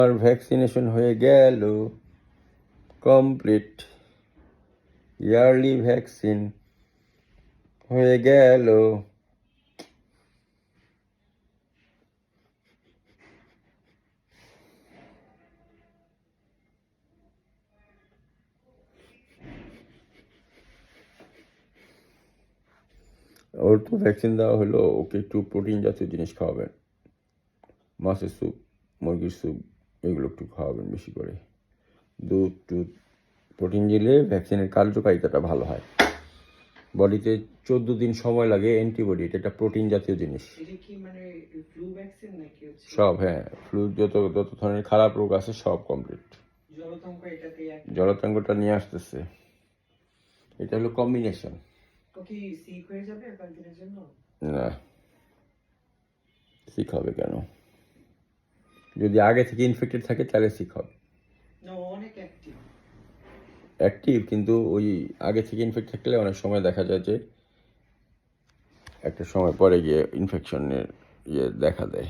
আর vaccination হয়ে গেল complete, yearly vaccine হয়ে গেল। ওর তো ভ্যাকসিন দেওয়া হলো, ওকে একটু প্রোটিন জাতীয় জিনিস খাওয়াবেন, মাছের স্যুপ, মুরগির স্যুপ, এগুলো একটু খাওয়াবেন বেশি করে। দুধ টুধ, প্রোটিন দিলে ভ্যাকসিনের কার্যকারিতাটা ভালো হয়। বডিতে 14 দিন সময় লাগে অ্যান্টিবডি, এটা একটা প্রোটিন জাতীয় জিনিস। সব, হ্যাঁ, ফ্লু যত ধরনের খারাপ রোগ আছে সব কমপ্লিট। জলাতঙ্কটা নিয়ে আসতেছে, এটা হলো কম্বিনেশন। না, সিক হবে কেন? যদি আগে থেকে ইনফেক্টেড থাকে তাহলে সিক হবে। অ্যাক্টিভ, কিন্তু ওই আগে থেকে ইনফেক্ট থাকলে অনেক সময় দেখা যায় যে একটা সময় পরে গিয়ে ইনফেকশনের দেখা দেয়।